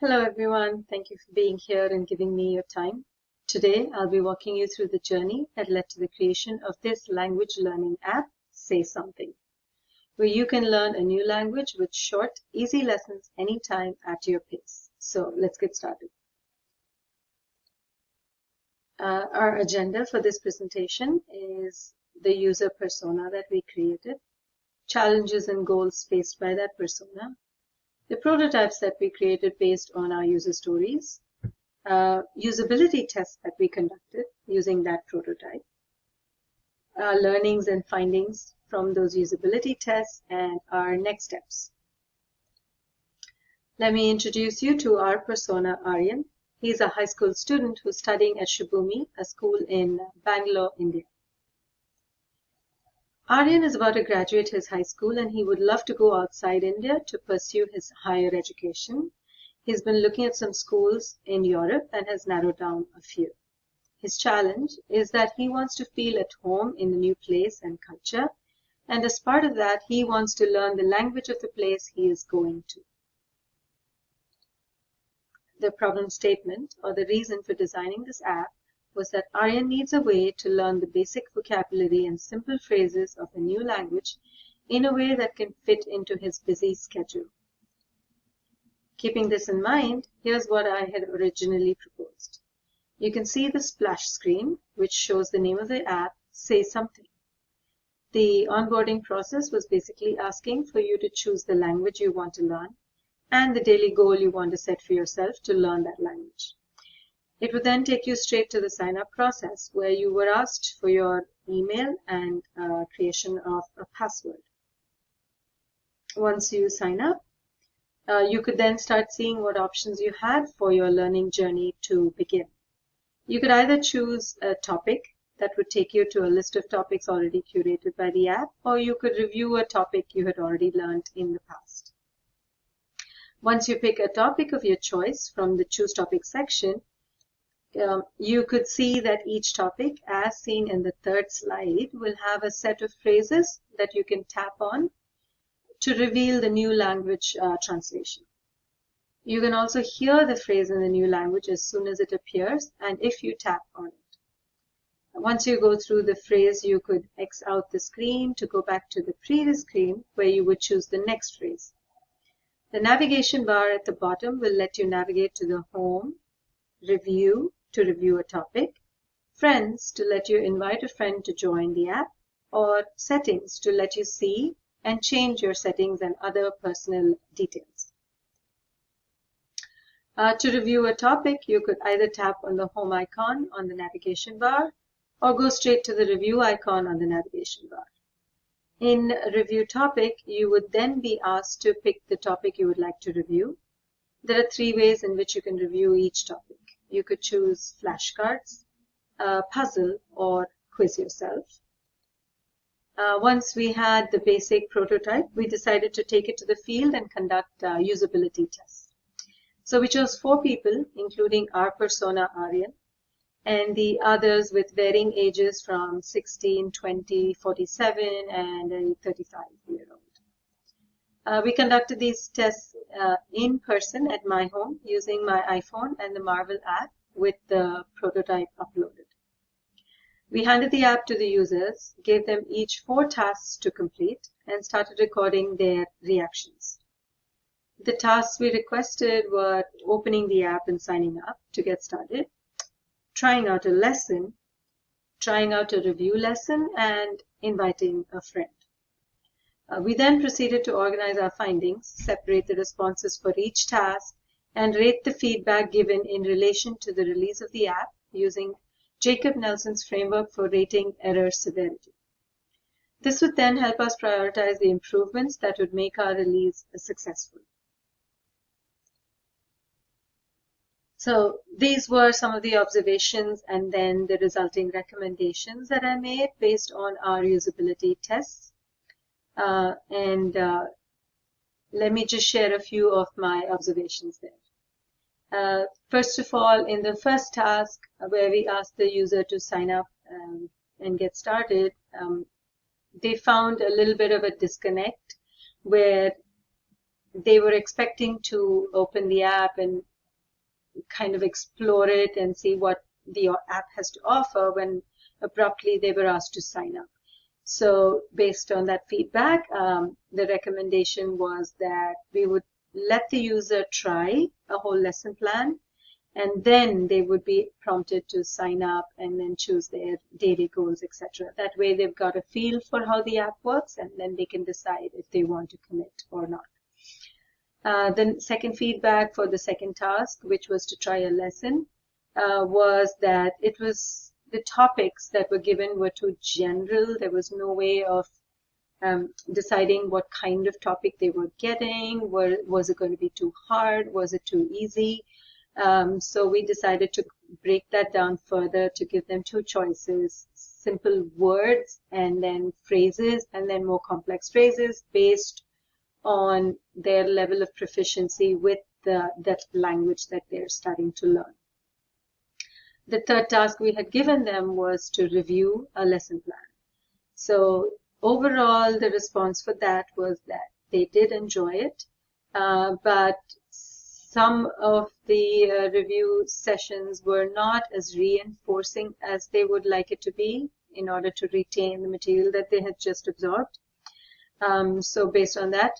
Hello everyone, thank you for being here and giving me your time. Today I'll be walking you through the journey that led to the creation of this language learning app, Say Something, where you can learn a new language with short, easy lessons anytime at your pace. So let's get started. Our agenda for this presentation is the user persona that we created, challenges and goals faced by that persona, the prototypes that we created based on our user stories, usability tests that we conducted using that prototype, learnings and findings from those usability tests, and our next steps. Let me introduce you to our persona, Aryan. He's a high school student who's studying at Shubhumi, a school in Bangalore, India. Aryan is about to graduate his high school and he would love to go outside India to pursue his higher education. He's been looking at some schools in Europe and has narrowed down a few. His challenge is that he wants to feel at home in the new place and culture, and as part of that, he wants to learn the language of the place he is going to. The problem statement, or the reason for designing this app, was that Aryan needs a way to learn the basic vocabulary and simple phrases of a new language in a way that can fit into his busy schedule. Keeping this in mind, here's what I had originally proposed. You can see the splash screen, which shows the name of the app, Say Something. The onboarding process was basically asking for you to choose the language you want to learn and the daily goal you want to set for yourself to learn that language. It would then take you straight to the sign-up process, where you were asked for your email and creation of a password. Once you sign up, you could then start seeing what options you had for your learning journey to begin. You could either choose a topic that would take you to a list of topics already curated by the app, or you could review a topic you had already learned in the past. Once you pick a topic of your choice from the Choose Topic section, you could see that each topic, as seen in the third slide, will have a set of phrases that you can tap on to reveal the new language translation. You can also hear the phrase in the new language as soon as it appears and if you tap on it. Once you go through the phrase, you could X out the screen to go back to the previous screen where you would choose the next phrase. The navigation bar at the bottom will let you navigate to the home, review to review a topic, friends to let you invite a friend to join the app, or settings to let you see and change your settings and other personal details. To review a topic, you could either tap on the home icon on the navigation bar or go straight to the review icon on the navigation bar. In review topic, you would then be asked to pick the topic you would like to review. There are 3 ways in which you can review each topic. You could choose flashcards, puzzle, or quiz yourself. Once we had the basic prototype, we decided to take it to the field and conduct usability tests. So we chose 4 people, including our persona Aryan, and the others with varying ages from 16, 20, 47, and a 35-year-old. We conducted these tests in person at my home using my iPhone and the Marvel app with the prototype uploaded. We handed the app to the users, gave them each 4 tasks to complete, and started recording their reactions. The tasks we requested were opening the app and signing up to get started, trying out a lesson, trying out a review lesson, and inviting a friend. We then proceeded to organize our findings, separate the responses for each task, and rate the feedback given in relation to the release of the app using Jacob Nelson's framework for rating error severity. This would then help us prioritize the improvements that would make our release successful. So these were some of the observations and then the resulting recommendations that I made based on our usability tests. Let me just share a few of my observations there. First of all, in the first task where we asked the user to sign up and get started, they found a little bit of a disconnect where they were expecting to open the app and kind of explore it and see what the app has to offer, when abruptly they were asked to sign up. So based on that feedback, the recommendation was that we would let the user try a whole lesson plan, and then they would be prompted to sign up and then choose their daily goals, etc. That way they've got a feel for how the app works, and then they can decide if they want to commit or not. The second feedback for the second task, which was to try a lesson, was that the topics that were given were too general. There was no way of deciding what kind of topic they were getting. Was it going to be too hard? Was it too easy? So we decided to break that down further to give them two choices: simple words and then phrases, and then more complex phrases based on their level of proficiency with that language that they're starting to learn. The third task we had given them was to review a lesson plan. So overall, the response for that was that they did enjoy it, but some of the review sessions were not as reinforcing as they would like it to be in order to retain the material that they had just absorbed. So based on that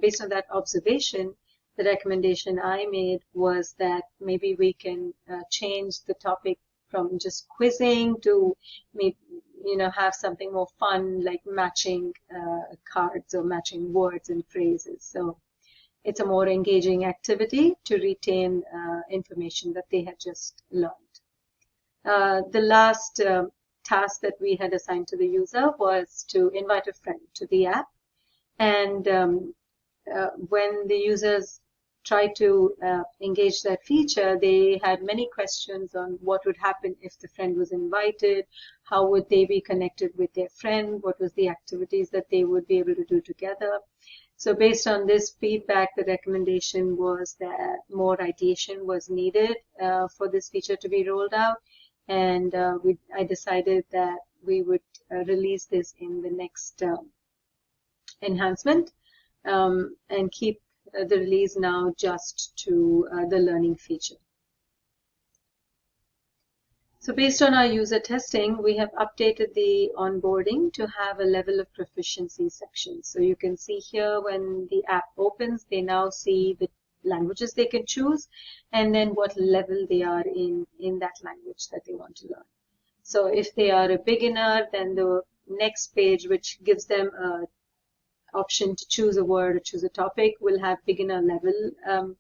based on that observation, the recommendation I made was that maybe we can change the topic from just quizzing to maybe, have something more fun, like matching cards or matching words and phrases. So it's a more engaging activity to retain information that they had just learned. The last task that we had assigned to the user was to invite a friend to the app. And when the users tried to engage that feature, they had many questions on what would happen if the friend was invited, how would they be connected with their friend, what was the activities that they would be able to do together. So based on this feedback, the recommendation was that more ideation was needed for this feature to be rolled out. And I decided that we would release this in the next enhancement and keep the release now just to the learning feature. So based on our user testing, we have updated the onboarding to have a level of proficiency section. So you can see here when the app opens, they now see the languages they can choose and then what level they are in that language that they want to learn. So if they are a beginner, then the next page, which gives them an option to choose a word or choose a topic, will have beginner level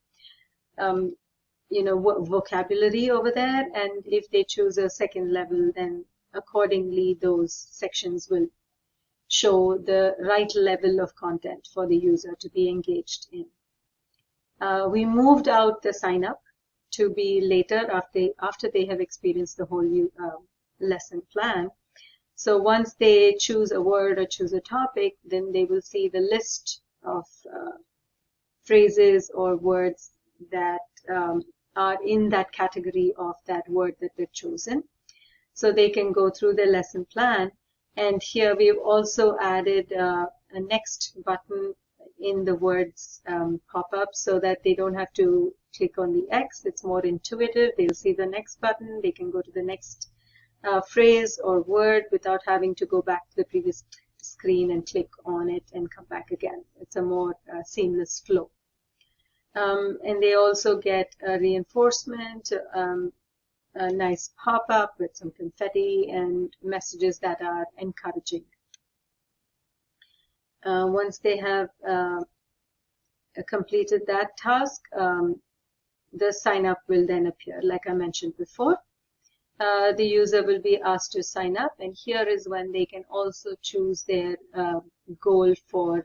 vocabulary over there. And if they choose a second level, then accordingly those sections will show the right level of content for the user to be engaged in. We moved out the sign up to be later after they have experienced the whole lesson plan. So once they choose a word or choose a topic, then they will see the list of phrases or words that are in that category of that word that they've chosen. So they can go through the lesson plan. And here we've also added a next button in the words pop-up so that they don't have to click on the X. It's more intuitive. They'll see the next button. They can go to the next phrase or word without having to go back to the previous screen and click on it and come back again. It's a more seamless flow. And they also get a reinforcement, a nice pop-up with some confetti and messages that are encouraging. Once they have completed that task, the sign up will then appear, like I mentioned before. The user will be asked to sign up, and here is when they can also choose their goal for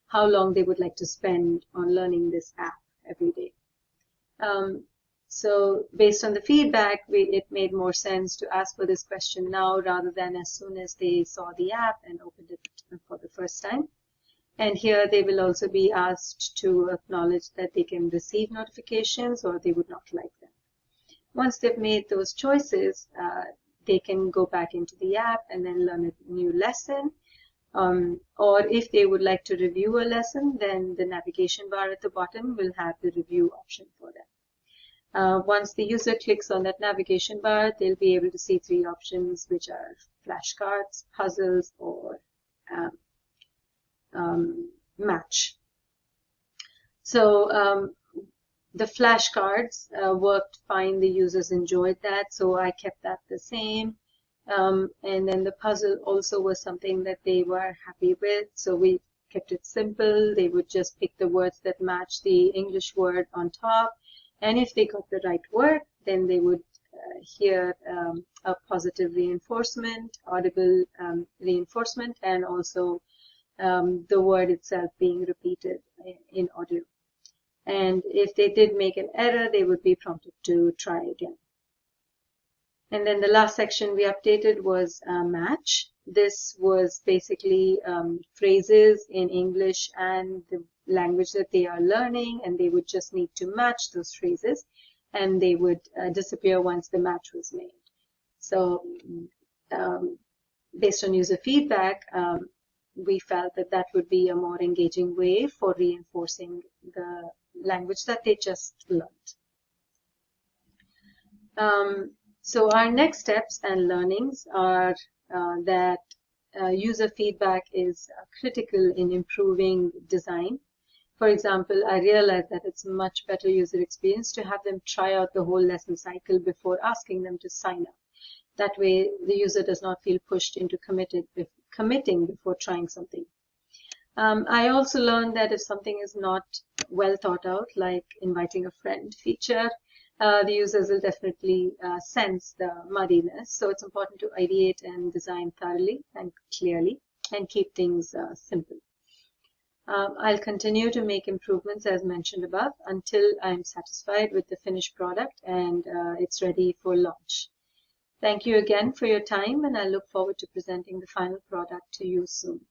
how long they would like to spend on learning this app every day. So based on the feedback, it made more sense to ask for this question now rather than as soon as they saw the app and opened it for the first time. And here they will also be asked to acknowledge that they can receive notifications or they would not like them. Once they've made those choices, they can go back into the app and then learn a new lesson. Or if they would like to review a lesson, then the navigation bar at the bottom will have the review option for them. Once the user clicks on that navigation bar, they'll be able to see three options, which are flashcards, puzzles, or match. So the flashcards worked fine. The users enjoyed that, so I kept that the same. And then the puzzle also was something that they were happy with, so we kept it simple. They would just pick the words that match the English word on top, and if they got the right word, then they would hear a positive reinforcement, audible reinforcement, and also the word itself being repeated in audio. And if they did make an error, they would be prompted to try again. And then the last section we updated was match. This was basically phrases in English and the language that they are learning, and they would just need to match those phrases, and they would disappear once the match was made. So based on user feedback, we felt that that would be a more engaging way for reinforcing the language that they just learned. So our next steps and learnings are that user feedback is critical in improving design. For example, I realized that it's much better user experience to have them try out the whole lesson cycle before asking them to sign up. That way, the user does not feel pushed into committing before trying something. I also learned that if something is not well thought out, like inviting a friend feature, the users will definitely sense the muddiness. So it's important to ideate and design thoroughly and clearly and keep things simple. I'll continue to make improvements as mentioned above until I'm satisfied with the finished product and it's ready for launch. Thank you again for your time, and I look forward to presenting the final product to you soon.